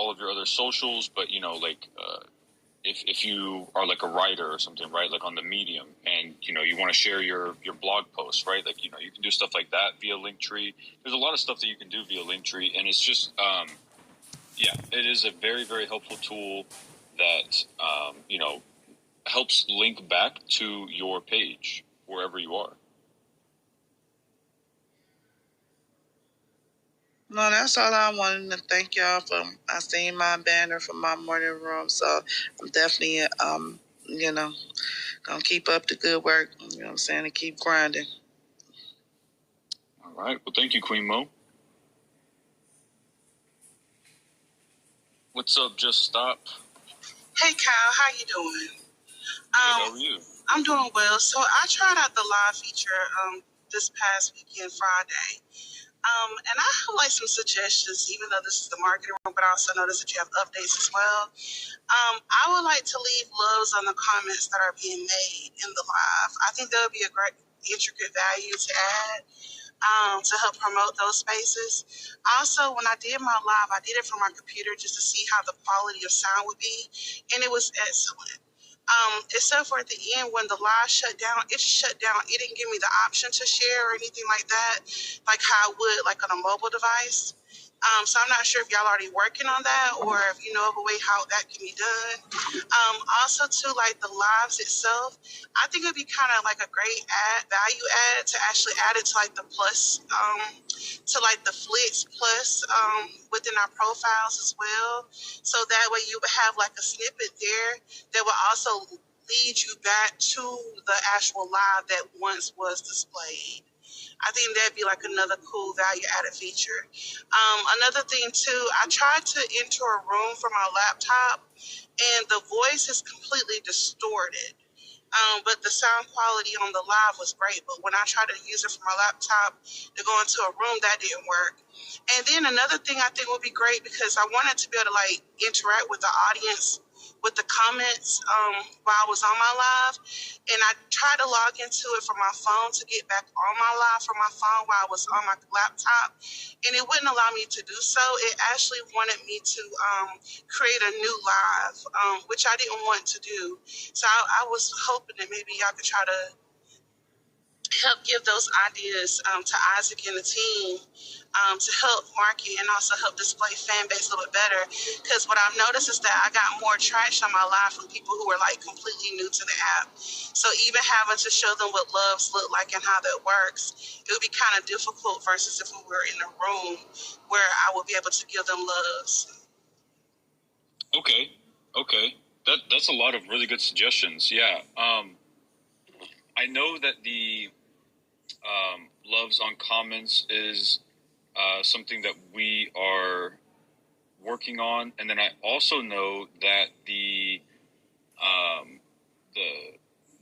all of your other socials, but like if you are like a writer or something, right? Like on the Medium, and you want to share your blog post, right? Like you can do stuff like that via Linktree. There's a lot of stuff that you can do via Linktree, and it's just it is a very, very helpful tool that helps link back to your page wherever you are. No, that's all I wanted to thank y'all for. I seen my banner from my morning room, so I'm definitely, gonna keep up the good work. You know what I'm saying, and keep grinding. All right. Well, thank you, Queen Mo. What's up? Just Stop. Hey, Kyle. How you doing? Good, how are you? I'm doing well. So I tried out the live feature this past weekend, Friday. And I have like some suggestions, even though this is the marketing room, but I also noticed that you have updates as well. I would like to leave loves on the comments that are being made in the live. I think that would be a great intricate value to add to help promote those spaces. Also, when I did my live, I did it from my computer just to see how the quality of sound would be, and it was excellent. Except for at the end when the live shut down, it shut down. It didn't give me the option to share or anything like that, like how I would like on a mobile device. So I'm not sure if y'all already working on that or if you know of a way how that can be done. Also, too, like the lives itself, I think it'd be kind of like a great value add to actually add it to like the plus, to like the Flix Plus within our profiles as well. So that way you would have like a snippet there that will also lead you back to the actual live that once was displayed. I think that'd be like another cool value added feature. Another thing too, I tried to enter a room from my laptop and the voice is completely distorted. But the sound quality on the live was great. But when I tried to use it from my laptop to go into a room, that didn't work. And then another thing I think would be great because I wanted to be able to like interact with the audience with the comments while I was on my live. And I tried to log into it from my phone to get back on my live from my phone while I was on my laptop. And it wouldn't allow me to do so. It actually wanted me to create a new live, which I didn't want to do. So I was hoping that maybe y'all could try to help give those ideas to Isaac and the team to help market and also help display fan base a little bit better. Because what I've noticed is that I got more traction on my live from people who were like completely new to the app. So even having to show them what loves look like and how that works, it would be kind of difficult versus if we were in a room where I would be able to give them loves. Okay. That's a lot of really good suggestions. Yeah. I know that the loves on comments is something that we are working on, and then I also know that the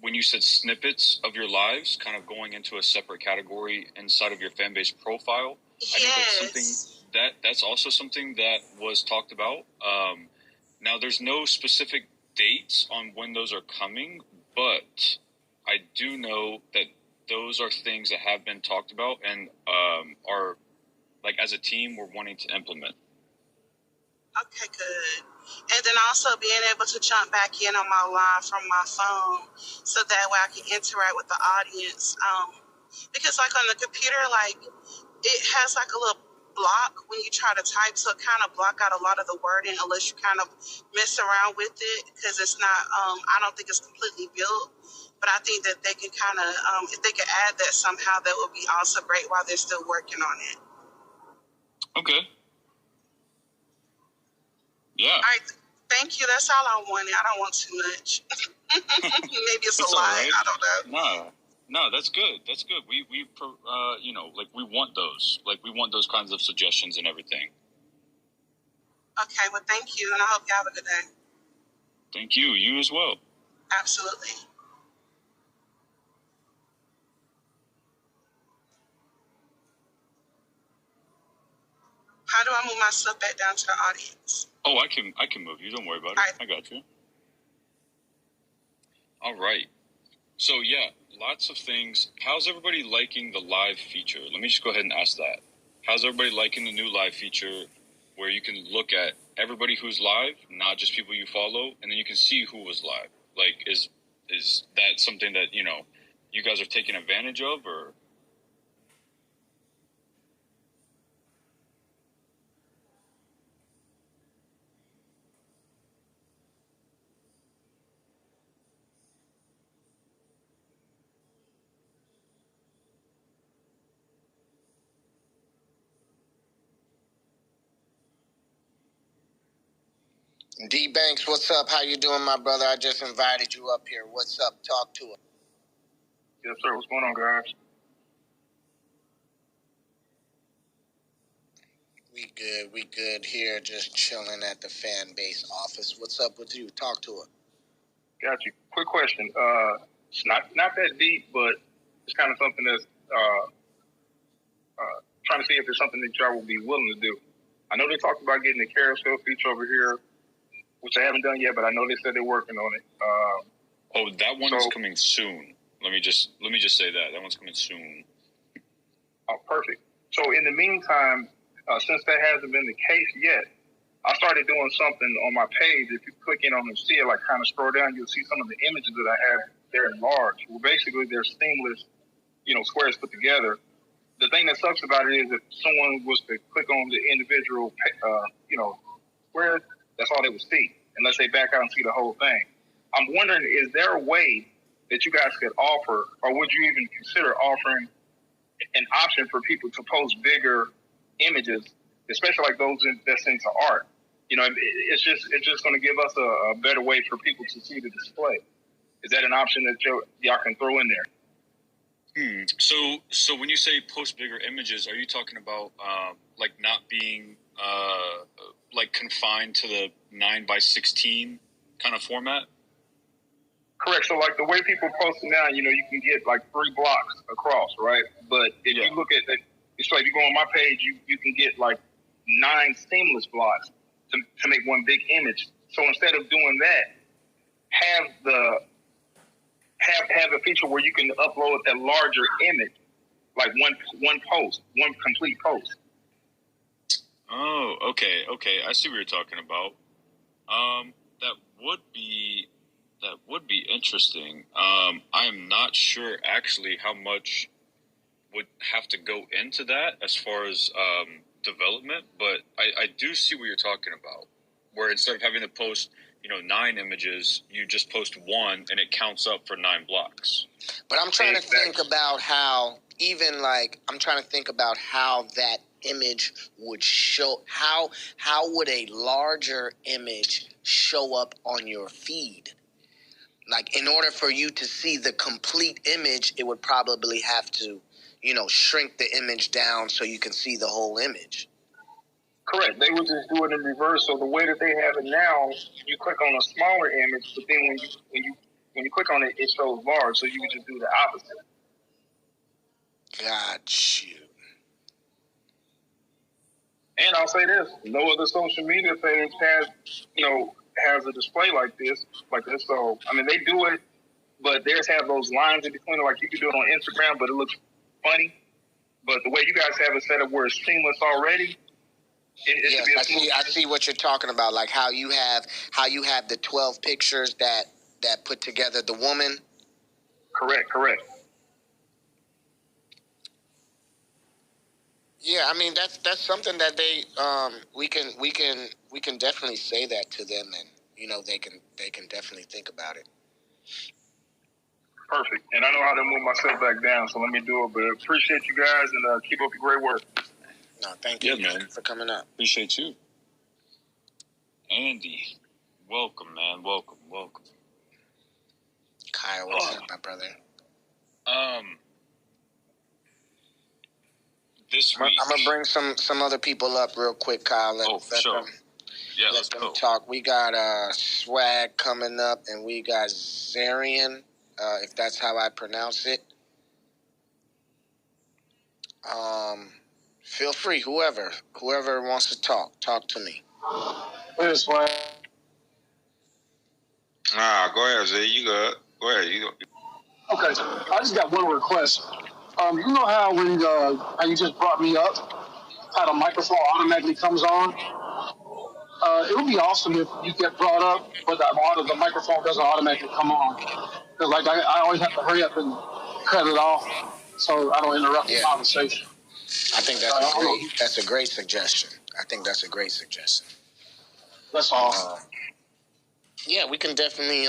when you said snippets of your lives, kind of going into a separate category inside of your fan base profile. Yes. I know that's also something that was talked about. Now, there's no specific dates on when those are coming, but I do know that those are things that have been talked about and are, like, as a team, we're wanting to implement. Okay, good. And then also being able to jump back in on my live from my phone so that way I can interact with the audience. Because, like, on the computer, like, it has, like, a little block when you try to type, so it kind of block out a lot of the wording unless you kind of mess around with it because it's not, I don't think it's completely built. But I think that they can kind of, if they could add that somehow, that would be also great while they're still working on it. Okay. Yeah. All right. Thank you. That's all I wanted. I don't want too much. Maybe it's a lot. Right. I don't know. No, that's good. That's good. We like we want those. Like we want those kinds of suggestions and everything. Okay. Well, thank you, and I hope you have a good day. Thank you. You as well. Absolutely. How do I move myself back down to the audience? Oh, I can move you. Don't worry about it. Right. I got you. All right. So, yeah, lots of things. How's everybody liking the live feature? Let me just go ahead and ask that. How's everybody liking the new live feature where you can look at everybody who's live, not just people you follow, and then you can see who was live. Like, is that something that, you know, you guys are taking advantage of, or? D Banks, what's up? How you doing, my brother? I just invited you up here. What's up? Talk to us. Yes, sir. What's going on, guys? We good here, just chilling at the fan base office. What's up with you? Talk to us. Got you. Quick question. It's not that deep, but it's kind of something that's trying to see if there's something that y'all will be willing to do. I know they talked about getting the carousel feature over here, which I haven't done yet, but I know they said they're working on it. That one is coming soon. Let me just say that one's coming soon. Oh, perfect. So in the meantime, since that hasn't been the case yet, I started doing something on my page. If you click in on and see it, like kind of scroll down, you'll see some of the images that I have there in large. Well, basically, they're seamless, squares put together. The thing that sucks about it is if someone was to click on the individual, square, that's all they would see, unless they back out and see the whole thing. I'm wondering, is there a way that you guys could offer, or would you even consider offering an option for people to post bigger images, especially like those that's into art? It's just going to give us a better way for people to see the display. Is that an option that y'all can throw in there? So when you say post bigger images, are you talking about like not being like confined to the 9:16 kind of format? Correct. So like the way people post it now, you can get like 3 blocks across, right? But if you look at it, it's like you go on my page, you can get like 9 seamless blocks to make one big image. So instead of doing that, have a feature where you can upload a larger image, like one post, one complete post. Oh, okay. I see what you're talking about. That would be interesting. I am not sure actually how much would have to go into that as far as development, but I do see what you're talking about, where instead of having to post 9 images, you just post 1 and it counts up for 9 blocks. But I'm trying to think about how that image would show. How would a larger image show up on your feed? Like, in order for you to see the complete image, it would probably have to, shrink the image down so you can see the whole image. Correct. They would just do it in reverse. So the way that they have it now, you click on a smaller image, but then when you click on it, it shows large. So you would just do the opposite. Got you. And I'll say this: no other social media page has a display like this. So they do it, but theirs have those lines in between. Like you can do it on Instagram, but it looks funny. But the way you guys have it set up where it's seamless already. Yes, I see what you're talking about. Like how you have the 12 pictures that put together the woman. Correct. Yeah, that's something that they we can definitely say that to them, and they can definitely think about it. Perfect. And I know how to move myself back down, so let me do it. But I appreciate you guys, and keep up the great work. No, thank you for coming up. Appreciate you. Andy, welcome, man. Welcome. Kyle, what's up, my brother? This week, I'm gonna bring some other people up real quick, Kyle. Sure. Let's go. Talk. We got Swag coming up, and we got Zarian, if that's how I pronounce it. Feel free, whoever wants to talk to me. Hey, Swag. Go ahead, Zay. You good? Go ahead. You go. Okay, I just got one request. You know how when how you just brought me up, how the microphone automatically comes on? It would be awesome if you get brought up, but the microphone doesn't automatically come on. Because like I always have to hurry up and cut it off so I don't interrupt the conversation. I think that's a great suggestion. I think that's a great suggestion. That's all. Yeah, we can definitely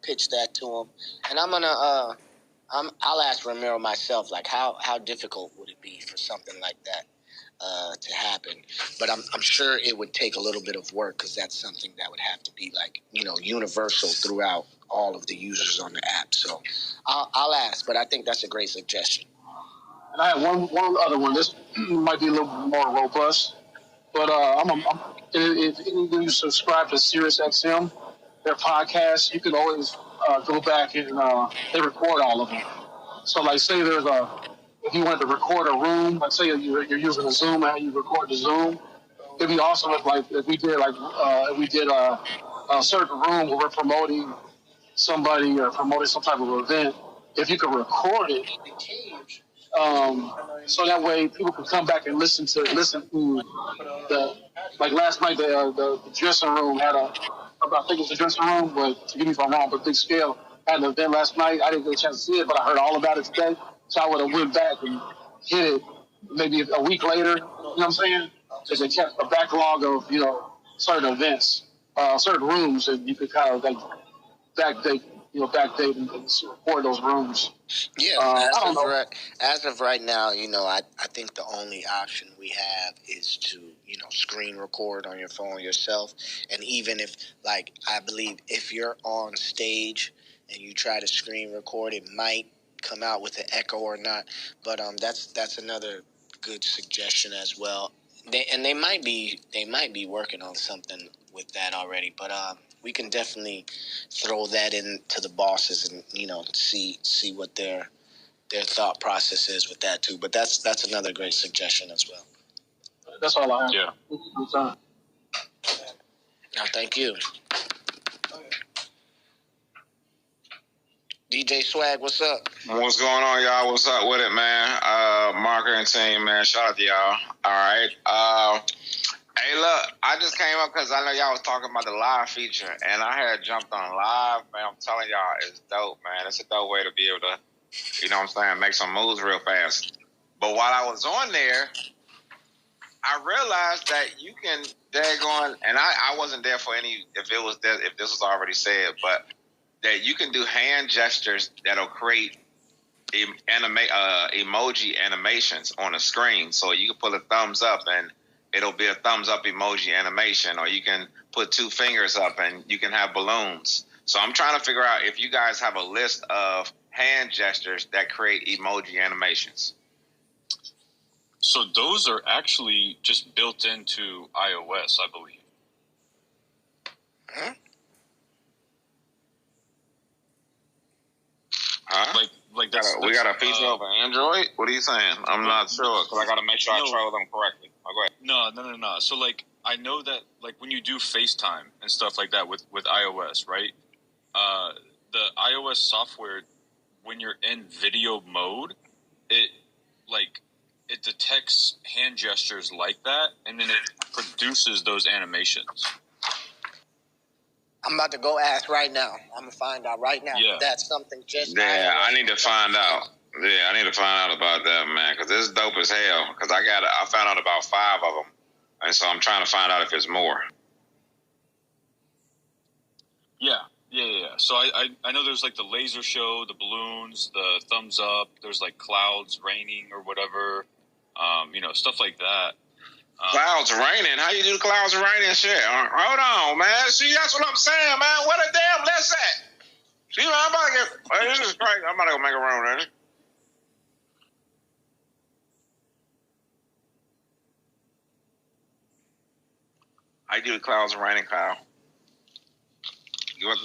pitch that to him. And I'm gonna I'll ask Ramiro myself, like how difficult would it be for something like that to happen? But I'm sure it would take a little bit of work, because that's something that would have to be like, universal throughout all of the users on the app. So I'll ask, but I think that's a great suggestion. And I have one other one. This might be a little more robust, but if you subscribe to SiriusXM, their podcast, you can always go back and they record all of them. So, like, say if you wanted to record a room, like say you're using a Zoom and you record the Zoom, it'd be awesome if we did a certain room where we're promoting somebody or promoting some type of event. If you could record it. So that way people can come back and listen to like last night the dressing room had I think it's the dressing room, but forgive me if I'm wrong, but Big Scale had an event last night. I didn't get a chance to see it, but I heard all about it today. So I would have went back and hit it maybe a week later. You know what I'm saying? Because they kept a backlog of certain events, certain rooms, and you could kind of like backdate and record those rooms. Yeah, as of right now, I think the only option we have is to, screen record on your phone yourself. And even if, like, I believe if you're on stage and you try to screen record, it might come out with an echo or not. But that's another good suggestion as well. They might be working on something with that already. But we can definitely throw that into the bosses and see what their thought process is with that too. But that's another great suggestion as well. That's all I have. Yeah. No, thank you. DJ Swag, what's up? What's going on, y'all? What's up with it, man? Marker and team, man. Shout out to y'all. All right. Hey, look, I just came up because I know y'all was talking about the live feature, and I had jumped on live, man. I'm telling y'all, it's dope, man. It's a dope way to be able to, make some moves real fast. But while I was on there, I realized that you can daggone, and I wasn't there for any, if this was already said, but that you can do hand gestures that'll create emoji animations on the screen. So you can put a thumbs up and it'll be a thumbs up emoji animation, or you can put two fingers up and you can have balloons. So I'm trying to figure out if you guys have a list of hand gestures that create emoji animations. So those are actually just built into iOS, I believe. Huh? Like we got a feature over Android? What are you saying? I'm not sure, because I got to make sure I troll them correctly. Oh, go ahead. No. So, like, I know that, like, when you do FaceTime and stuff like that with iOS, right? The iOS software, when you're in video mode, it detects hand gestures like that, and then it produces those animations. I'm about to go ask right now. I'm going to find out right now. Yeah. That's something just... Yeah, I need to find out. Yeah, I need to find out about that, man, because this is dope as hell. Because I found out about 5 of them, and so I'm trying to find out if there's more. Yeah. So I know there's, like, the laser show, the balloons, the thumbs up. There's, like, clouds raining or whatever, stuff like that. Clouds raining? How you do the clouds raining shit? Hold on, man. See, that's what I'm saying, man. What a damn list that. See, man, I'm about to this is crazy. I'm about to go make a room, man. How you do the clouds raining, Kyle? Give up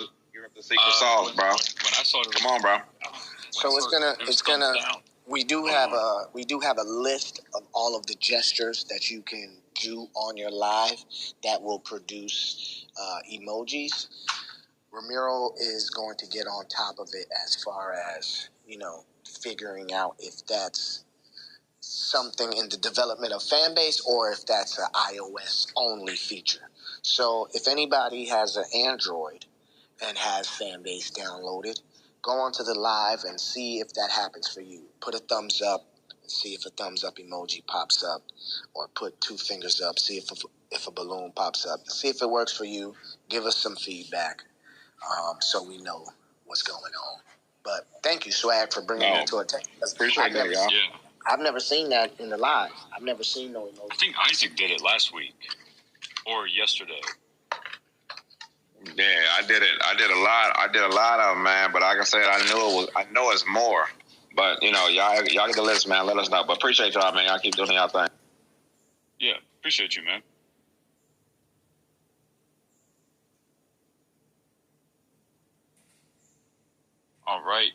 the secret sauce, bro. When I saw it, come on, bro. So it's gonna. We do have a list of all of the gestures that you can do on your live that will produce emojis. Ramiro is going to get on top of it as far as figuring out if that's something in the development of Fanbase or if that's an iOS only feature. So if anybody has an Android and has Fanbase downloaded, go onto the live and see if that happens for you. Put a thumbs up and see if a thumbs up emoji pops up, or put 2 fingers up, see if a balloon pops up. See if it works for you. Give us some feedback so we know what's going on. But thank you, Swag, for bringing that to attention. Appreciate that, y'all. Yeah. I've never seen that in the live. I've never seen no emoji. I think Isaac did it last week or yesterday. Yeah, I did it. I did a lot of them, man. But like I said, I know it's more. But y'all get the list, man. Let us know. But appreciate y'all, man. Y'all keep doing y'all thing. Yeah, appreciate you, man. All right.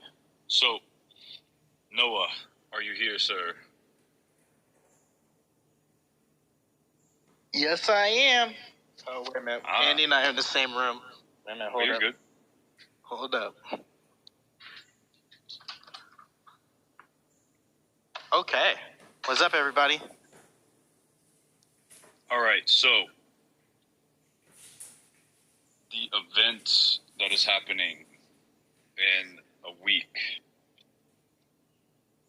So, Noah, are you here, sir? Yes, I am. Oh, wait a minute. Andy and I are in the same room. Wait a minute. Hold up. Good. Hold up. Okay. What's up, everybody? All right. So, the event that is happening in a week.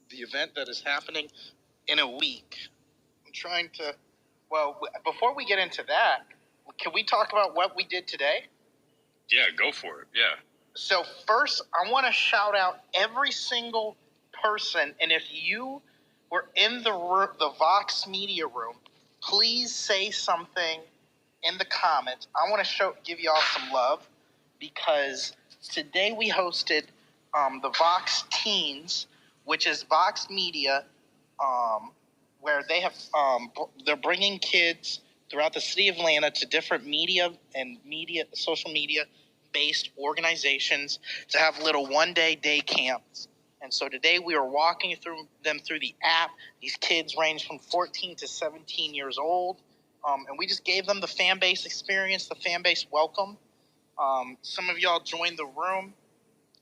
The event that is happening in a week. I'm trying to... Well, before we get into that, can we talk about what we did today? Yeah, go for it. Yeah. So first, I want to shout out every single person, and if you were in the Vox Media Room, please say something in the comments. I want to give y'all some love, because today we hosted the Vox Teens, which is Vox Media, where they have they're bringing kids throughout the city of Atlanta to different social media based organizations to have little one-day day camps. And so today we were walking them through the app. These kids range from 14 to 17 years old. And we just gave them the Fanbase experience, the Fanbase welcome. Some of y'all joined the room.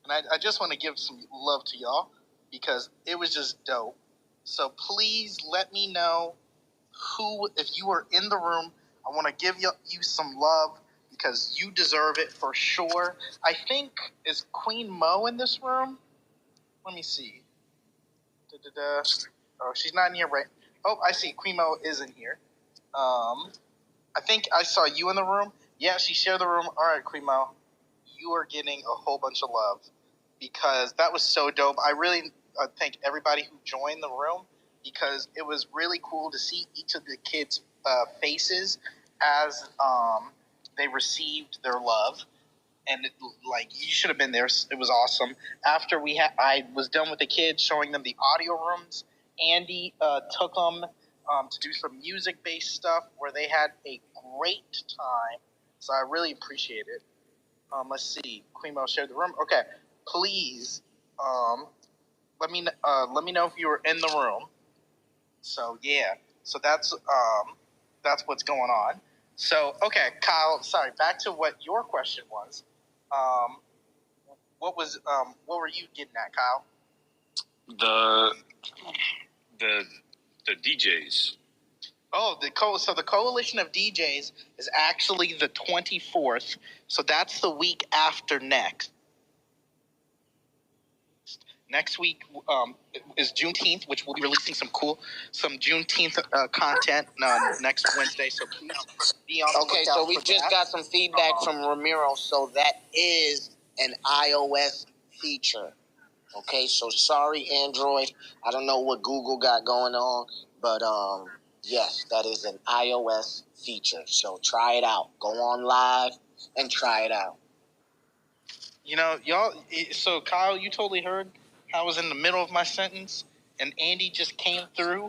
And I just want to give some love to y'all because it was just dope. So please let me know if you were in the room. I want to give you some love because you deserve it for sure. I think, is Queen Mo in this room? Let me see. Oh, she's not in here, right? Oh, I see. Queen Mo is in here. I think I saw you in the room. Yeah, she shared the room. All right, Queen Mo. You are getting a whole bunch of love because that was so dope. I really thank everybody who joined the room because it was really cool to see each of the kids' faces as they received their love. And you should have been there. It was awesome. After I was done with the kids, showing them the audio rooms. Andy took them to do some music-based stuff where they had a great time. So I really appreciate it. Let's see. Queen Mo shared the room. Okay, please let me know if you were in the room. So yeah. So that's what's going on. So okay, Kyle. Sorry. Back to what your question was. What were you getting at, Kyle? The DJs. Oh, so the coalition of DJs is actually the 24th. So that's the week after next. Next week is Juneteenth, which we'll be releasing some Juneteenth content next Wednesday. So please be on the lookout. Okay, so we just got some feedback from Ramiro. So that is an iOS feature. Okay, so sorry, Android. I don't know what Google got going on, but yes, that is an iOS feature. So try it out. Go on live and try it out. Y'all. So Kyle, you totally heard. I was in the middle of my sentence, and Andy just came through.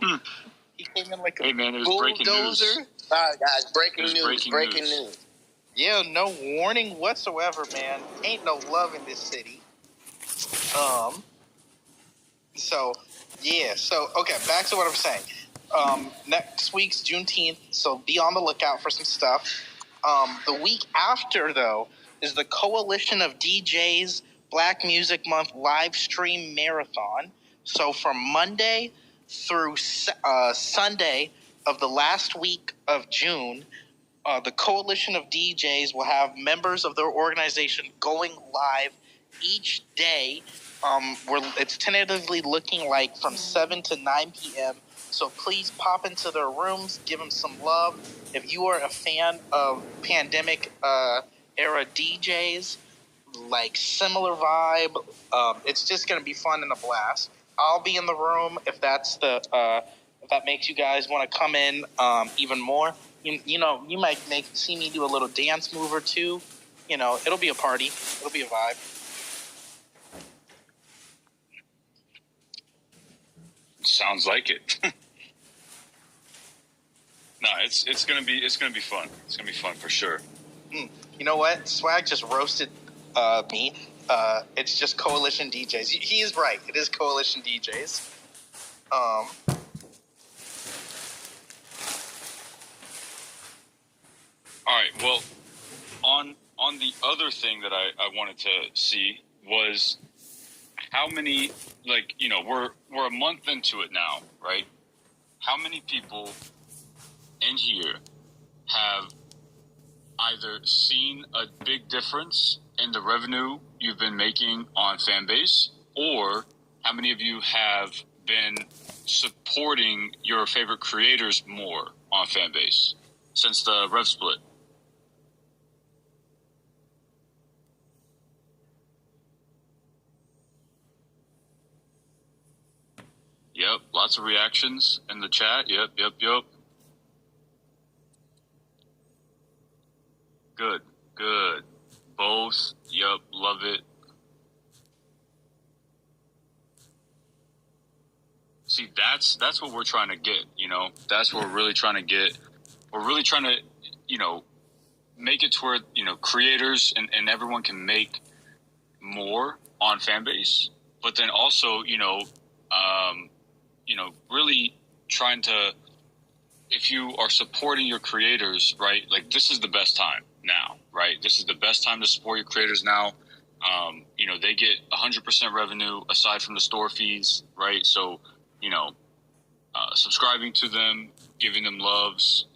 He came in like a bulldozer. Sorry, guys. Breaking news. Yeah, no warning whatsoever, man. Ain't no love in this city. So, yeah. So, okay, back to what I'm saying. Next week's Juneteenth, so be on the lookout for some stuff. The week after, though, is the Coalition of DJs Black Music Month live stream marathon. So from Monday through Sunday of the last week of June, the Coalition of DJs will have members of their organization going live each day. It's tentatively looking like from 7 to 9 p.m. So please pop into their rooms, give them some love. If you are a fan of pandemic era DJs, like similar vibe, it's just going to be fun and a blast. I'll be in the room if that's if that makes you guys want to come in even more. You know, you might see me do a little dance move or two. You know, it'll be a party. It'll be a vibe. Sounds like it. No, it's gonna be fun. It's gonna be fun for sure. You know what? Swag just roasted me. It's just Coalition DJs. He is right. It is Coalition DJs. All right. Well, on the other thing that I wanted to see was how many, like, you know, we're a month into it now, right? How many people in here have either seen a big difference in the revenue you've been making on Fanbase, or how many of you have been supporting your favorite creators more on Fanbase since the rev split? Yep, lots of reactions in the chat. Yep. Good. Both. Yep, love it. See, that's what we're trying to get, you know? That's what we're really trying to get. We're really trying to, you know, make it to where, you know, creators and everyone can make more on Fanbase, but then also, really trying to, if you are supporting your creators, right, like this is the best time now, right? This is the best time to support your creators now. They get 100% revenue aside from the store fees, right? So, subscribing to them, giving them loves,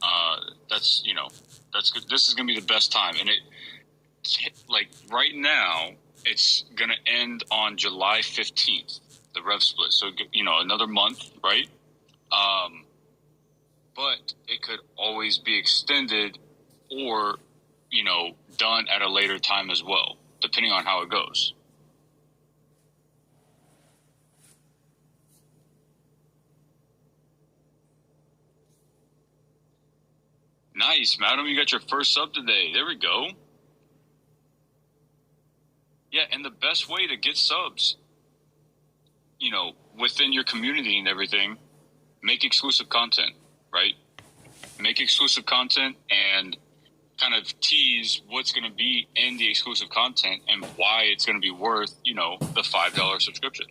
that's good. This is going to be the best time. And right now, it's going to end on July 15th, the rev split. So, another month, right? But it could always be extended or, done at a later time as well, depending on how it goes. Nice, madam. You got your first sub today. There we go. Yeah, and the best way to get subs, within your community and everything, make exclusive content, right? Make exclusive content and kind of tease what's going to be in the exclusive content and why it's going to be worth, the $5 subscription.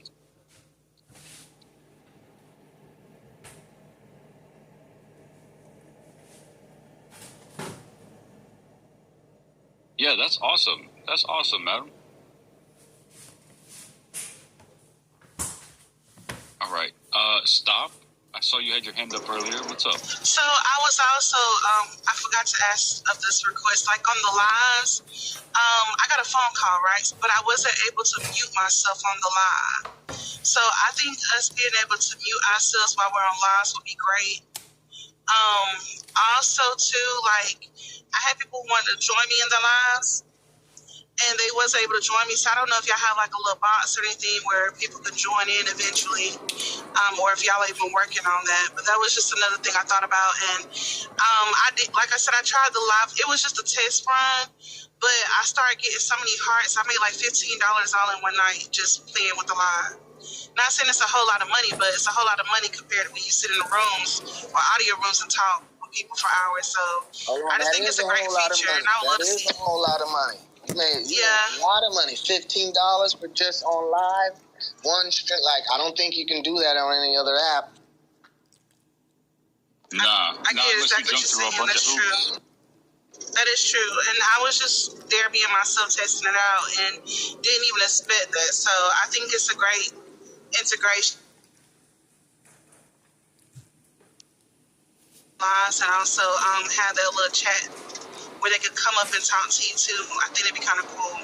Yeah, that's awesome. That's awesome, madam. All right. Stop. I saw you had your hand up earlier. What's up? So I was also, I forgot to ask of this request, like on the lives, I got a phone call, right? But I wasn't able to mute myself on the live. So I think us being able to mute ourselves while we're on lives would be great. Also too, I had people wanting to join me in the lives, and they was able to join me. So I don't know if y'all have a little box or anything where people can join in eventually, or if y'all even working on that. But that was just another thing I thought about. And I did, like I said, I tried the live. It was just a test run, but I started getting so many hearts. I made $15 all in one night just playing with the live. Not saying it's a whole lot of money, but it's a whole lot of money compared to when you sit in the rooms or audio rooms and talk with people for hours. So I just think it's a great feature, and I would love to see it. That is a whole lot of money. You made a lot of money. $15 for just on live, one string. I don't think you can do that on any other app. I get exactly what you're saying. That's true. That is true. And I was just there being myself, testing it out, and didn't even expect that. So I think it's a great integration. lives and also have that little chat where they could come up and talk to you too. I think it'd be kind of cool.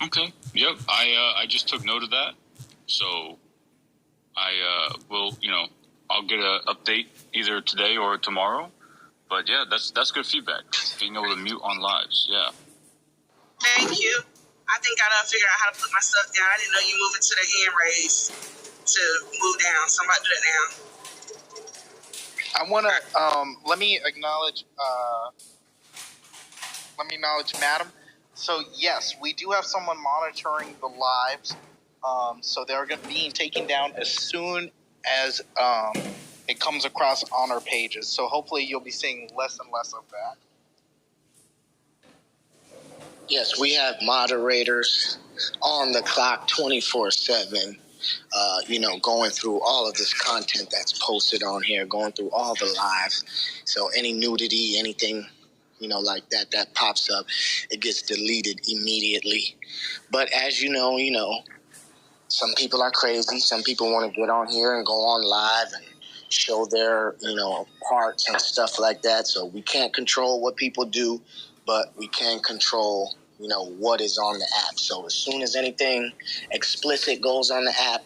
Okay. Yep. I just took note of that. So I will, I'll get an update either today or tomorrow. But yeah, that's good feedback. Being able to mute on lives. Yeah. Thank you. I think I done figured out how to put my stuff down. I didn't know you moved it to the hand raise to move down. So I'm about to do that now. I want to let me acknowledge Madam. So yes, we do have someone monitoring the lives. So they're going to be taken down as soon as it comes across on our pages. So hopefully you'll be seeing less and less of that. Yes, we have moderators on the clock 24/7. Going through all of this content that's posted on here, going through all the lives. So any nudity, anything, like that pops up, it gets deleted immediately. But as you know, some people are crazy. Some people want to get on here and go on live and show their, parts and stuff like that. So we can't control what people do, but we can control what is on the app. So as soon as anything explicit goes on the app,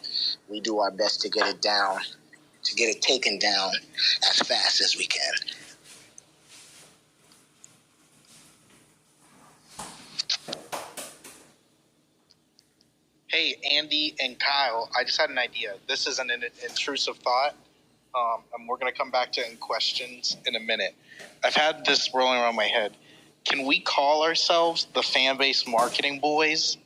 we do our best to get it down, to get it taken down as fast as we can. Hey, Andy and Kyle, I just had an idea. This is an intrusive thought, and we're going to come back to it in questions in a minute. I've had this rolling around my head. Can we call ourselves the Fanbase Marketing Boys?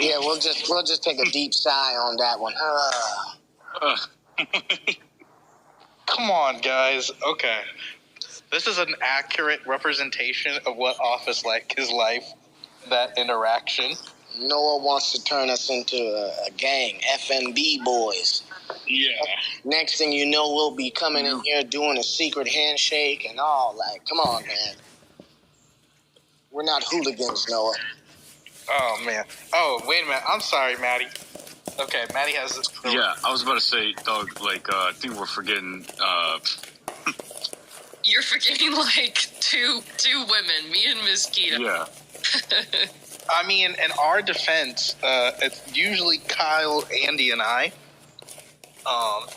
Yeah, we'll just take a deep sigh on that one. Come on, guys. Okay. This is an accurate representation of what Office is like, that interaction. Noah wants to turn us into a gang, FNB boys. Yeah. Next thing you know, we'll be coming in here doing a secret handshake and all. Like, come on, man. We're not hooligans, Noah. Oh, man. Oh, wait a minute. I'm sorry, Maddie. Okay, Maddie has this. Yeah, I was about to say, Doug, I think we're forgetting... You're forgetting, two women, me and Ms. Keita. Yeah. I mean, in our defense, it's usually Kyle, Andy, and I.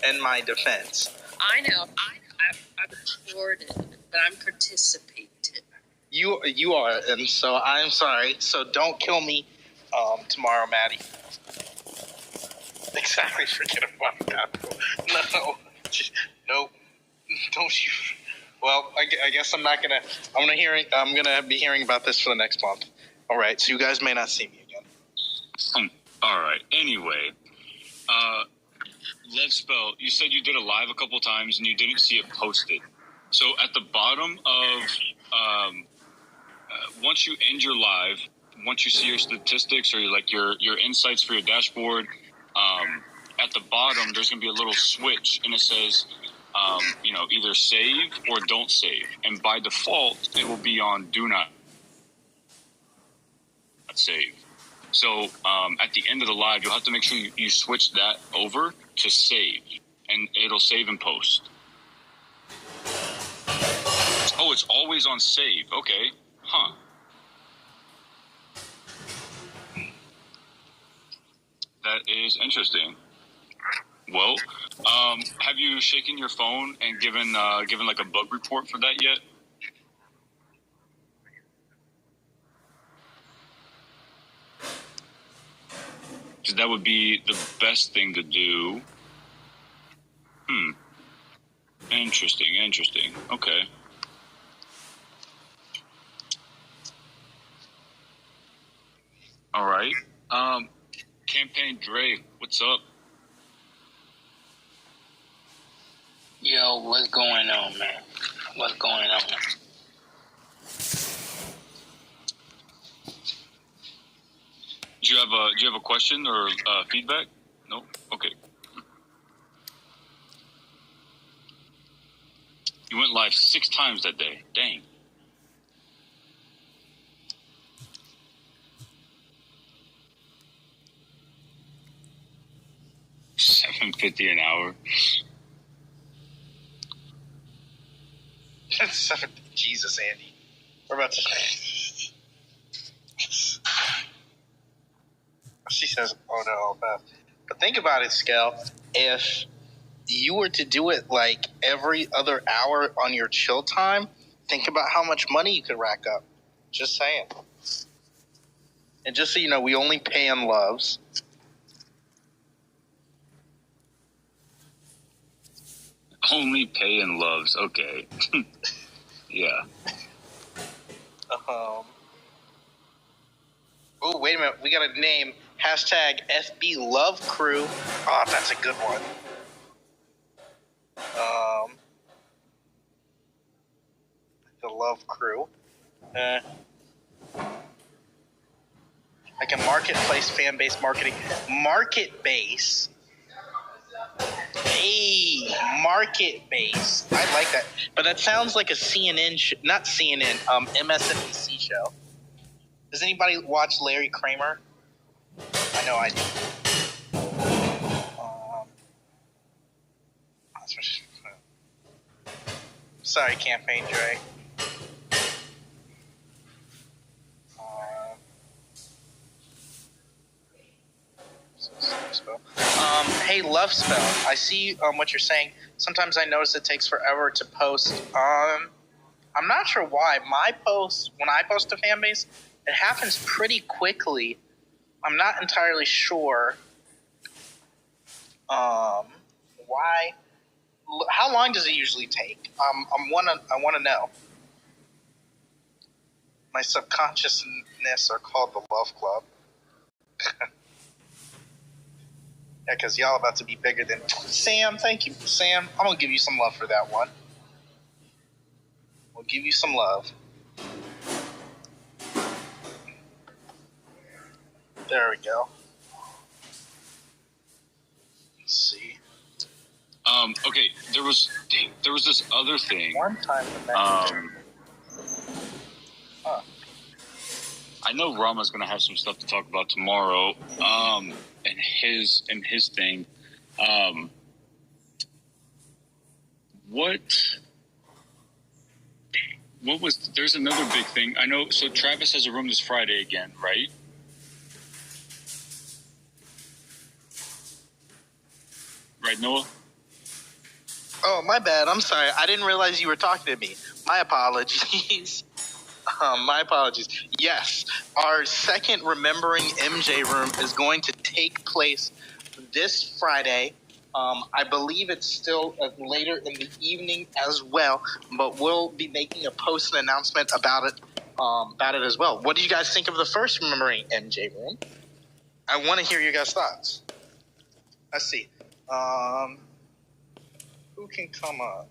In my defense. I know. I'm recorded, but I'm participating. You are, and so I'm sorry. So don't kill me tomorrow, Maddie. Exactly. Forget about that. No. Don't you. Well, I guess I'm not gonna. I'm gonna be hearing about this for the next month. All right. So you guys may not see me again. All right. Anyway, Love Spell, you said you did a live a couple times and you didn't see it posted. So at the bottom of once you end your live, once you see your statistics or your insights for your dashboard, at the bottom there's gonna be a little switch and it says. Either save or don't save. And by default, it will be on do not save. So at the end of the live, you'll have to make sure you switch that over to save. And it'll save and post. Oh, it's always on save. Okay. Huh. That is interesting. Well, have you shaken your phone and given a bug report for that yet? Because that would be the best thing to do. Interesting. Okay. All right. Campaign Dre, what's up? Yo, what's going on, man? What's going on? Do you have a question or feedback? No? Okay. You went live 6 times that day. Dang. $7.50 an hour. Jesus, Andy. We're about to. She says, "Oh no, Beth." But think about it, Skel. If you were to do it like every other hour on your chill time, think about how much money you could rack up. Just saying. And just so you know, we only pay in loves. Only pay in loves. Okay. Yeah. Oh, wait a minute. We got a name. Hashtag FB Love Crew. Oh, that's a good one. The Love Crew. Like a marketplace fan-based marketing. Market base. Hey, market base. I like that. But that sounds like a CNN, not CNN, MSNBC show. Does anybody watch Larry Kramer? I know I do. Sorry, Campaign Dre. Hey, Love Spell. I see what you're saying. Sometimes I notice it takes forever to post. I'm not sure why. When I post to Fanbase, it happens pretty quickly. I'm not entirely sure why. How long does it usually take? I want to know. My subconsciousness are called the Love Club. Yeah, because y'all about to be bigger than Sam. Thank you, Sam. I'm gonna give you some love for that one. We'll give you some love. There we go. Let's see. Okay. There was this other thing. One time I know Rama's gonna have some stuff to talk about tomorrow. And his thing. What was? There's another big thing. I know. So Travis has a room this Friday again, right? Right, Noah? Oh, my bad. I'm sorry. I didn't realize you were talking to me. My apologies. My apologies. Yes, our second Remembering MJ room is going to take place this Friday. I believe it's still later in the evening as well, but we'll be making a post and announcement about it as well. What do you guys think of the first Remembering MJ room? I want to hear your guys' thoughts. Let's see. Who can come up?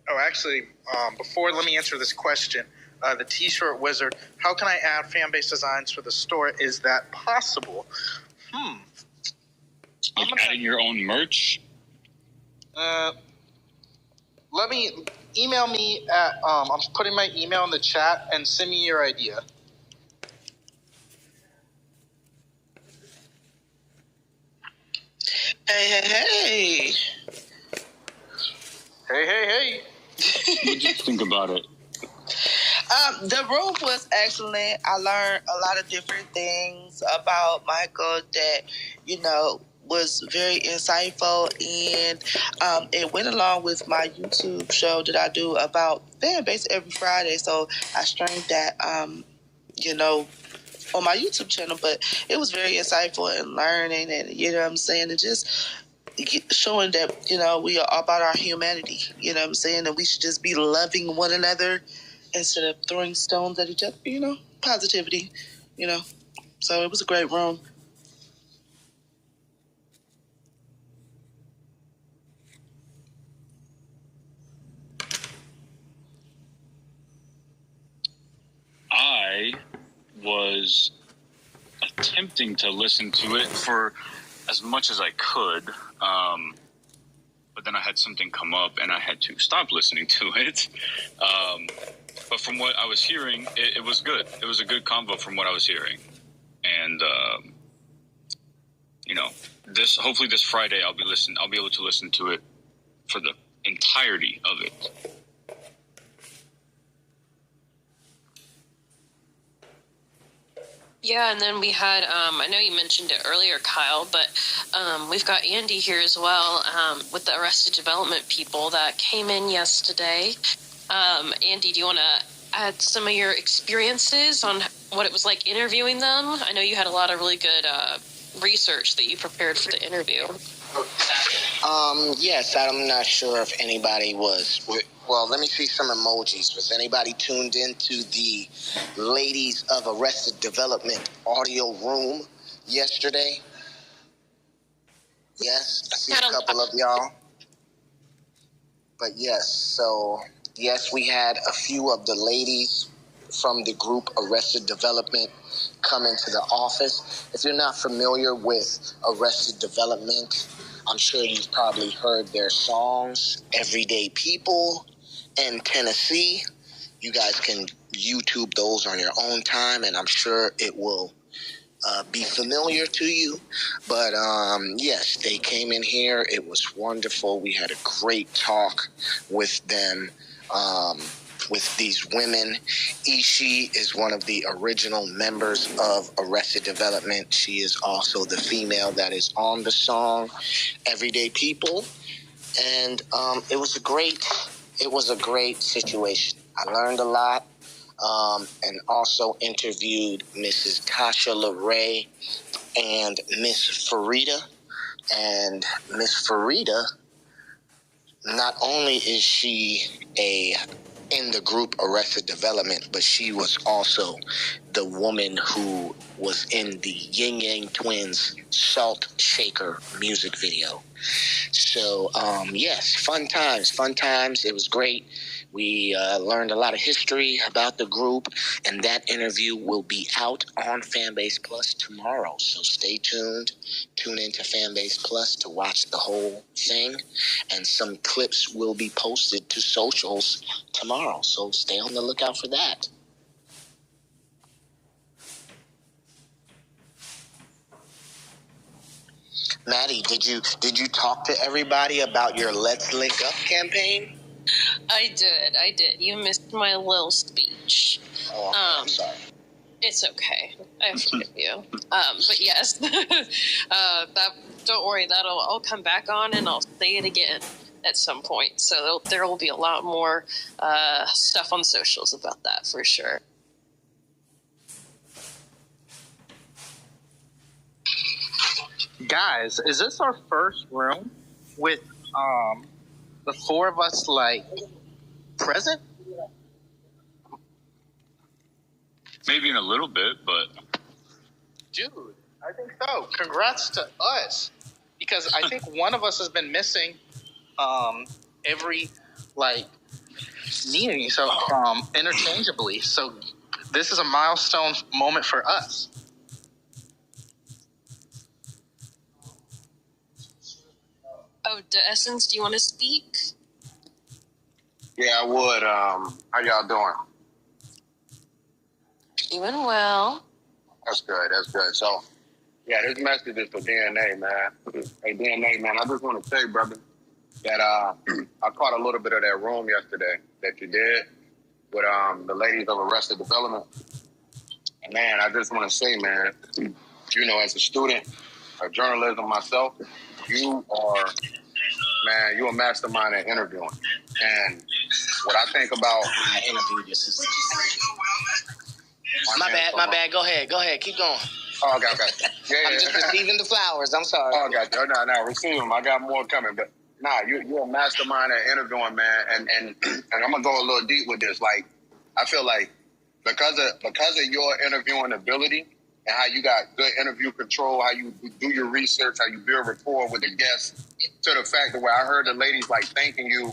Oh, actually, let me answer this question. The T-shirt wizard, how can I add fan-based designs for the store? Is that possible? Adding your own merch? Let me email me at, I'm putting my email in the chat and send me your idea. Hey. Hey. What did you think about it? The room was excellent. I learned a lot of different things about Michael that, was very insightful, and it went along with my YouTube show that I do about Fanbase every Friday. So I streamed that, on my YouTube channel, but it was very insightful and learning, and and just showing that, we are about our humanity, and we should just be loving one another instead of throwing stones at each other, positivity, So it was a great room. I was attempting to listen to it for as much as I could, but then I had something come up and I had to stop listening to it. But from what I was hearing, it was good. It was a good combo from what I was hearing. and hopefully this Friday I'll be able to listen to it for the entirety of it. Yeah, and then we had, I know you mentioned it earlier, Kyle, but we've got Andy here as well with the Arrested Development people that came in yesterday. Andy, do you want to add some of your experiences on what it was like interviewing them? I know you had a lot of really good research that you prepared for the interview. Yes, I'm not sure if anybody was. Well, let me see some emojis. Was anybody tuned into the Ladies of Arrested Development audio room yesterday? Yes, I see a couple of y'all. But yes, so yes, we had a few of the ladies from the group Arrested Development come into the office. If you're not familiar with Arrested Development, I'm sure you've probably heard their songs, Everyday People and Tennessee. You guys can YouTube those on your own time, and I'm sure it will be familiar to you. But yes, they came in here. It was wonderful. We had a great talk with them, with these women. Ishi is one of the original members of Arrested Development. She is also the female that is on the song Everyday People. And it was a great situation. I learned a lot, and also interviewed Mrs. Tasha LaRae and Miss Farida. And Miss Farida, not only is she in the group Arrested Development, but she was also the woman who was in the Yin Yang Twins Salt Shaker music video. So, yes, fun times. It was great. We learned a lot of history about the group, and that interview will be out on Fanbase Plus tomorrow. So stay tuned. Tune into Fanbase Plus to watch the whole thing, and some clips will be posted to socials tomorrow. So stay on the lookout for that. Maddie, did you talk to everybody about your Let's Link Up campaign? I did. You missed my little speech. Oh, I'm sorry. It's okay. I forgive you. But yes, don't worry. I'll come back on and I'll say it again at some point. So there will be a lot more stuff on socials about that for sure. Guys, is this our first room with the four of us present? Maybe in a little bit, but Dude, I think so. Congrats to us, because I think one of us has been missing every meeting, so interchangeably. So this is a milestone moment for us. Oh, Essence, do you want to speak? Yeah, I would. How y'all doing? Doing well. That's good. So, yeah, this message is for DNA, man. Hey, DNA, man, I just want to say, brother, that I caught a little bit of that room yesterday that you did with the ladies of Arrested Development. And, man, I just want to say, man, as a student of journalism myself, you are a mastermind at interviewing. And what I think about... I interviewed your sister. My bad. Go ahead. Keep going. Oh, okay. Yeah. I'm just receiving the flowers. I'm sorry. Oh, okay. No, receive them. I got more coming. But, you're a mastermind at interviewing, man. And I'm going to go a little deep with this. I feel like because of your interviewing ability and how you got good interview control, how you do your research, how you build rapport with the guests, to the fact that where I heard the ladies thanking you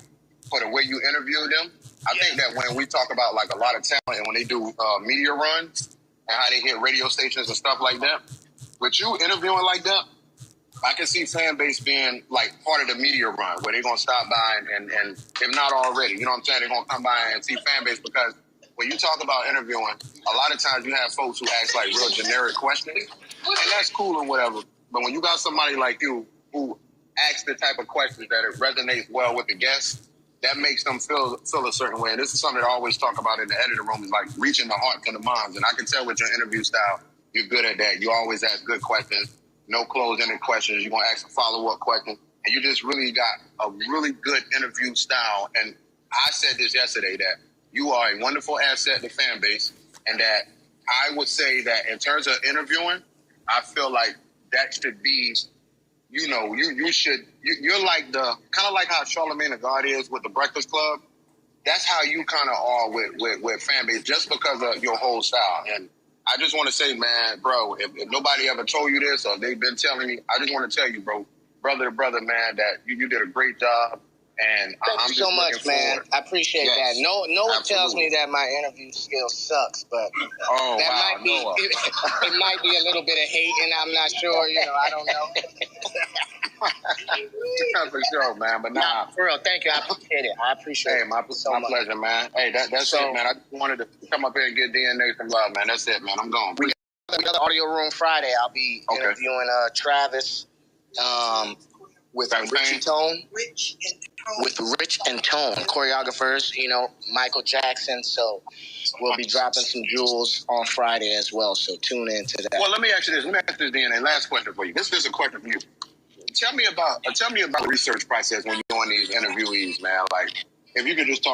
for the way you interviewed them. I think that when we talk about a lot of talent and when they do media runs and how they hit radio stations and stuff like that, with you interviewing like that, I can see Fanbase being part of the media run where they're going to stop by and if not already, you know what I'm saying, they're going to come by and see Fanbase because when you talk about interviewing, a lot of times you have folks who ask like real generic questions, and that's cool or whatever. But when you got somebody like you who asks the type of questions that it resonates well with the guests, that makes them feel a certain way. And this is something that I always talk about in the editing room, is like reaching the heart and the minds. And I can tell with your interview style, you're good at that. You always ask good questions, no closed-ended questions. You're going to ask a follow-up question. And you just really got a really good interview style. And I said this yesterday, that you are a wonderful asset to the fan base, and that I would say that in terms of interviewing, I feel like that should be, you know, you're like the, kind of like how Charlamagne the God is with the Breakfast Club. That's how you kind of are with fan base, just because of your whole style. And I just want to say, man, bro, if nobody ever told you this or they've been telling me, I just want to tell you, bro, brother to brother, man, that you did a great job. And Thank you so much, man. I appreciate that. No one tells me that my interview skill sucks, but that might be it might be a little bit of hate, and I'm not sure. You know, I don't know. For sure, man. But nah, for real, thank you. I appreciate it. I appreciate it. My pleasure, man. Hey, that's it, man. I just wanted to come up here and get DNA some love, man. That's it, man. I'm gone. We got the audio room Friday. I'll be interviewing Travis with Rich and Tone. With Rich and Tone, choreographers, you know, Michael Jackson. So we'll be dropping some jewels on Friday as well. So tune in to that. Well, let me ask you this. DNA. Last question for you. This is a question for you. Tell me about the research process when you're doing these interviewees, man. Like, if you could just talk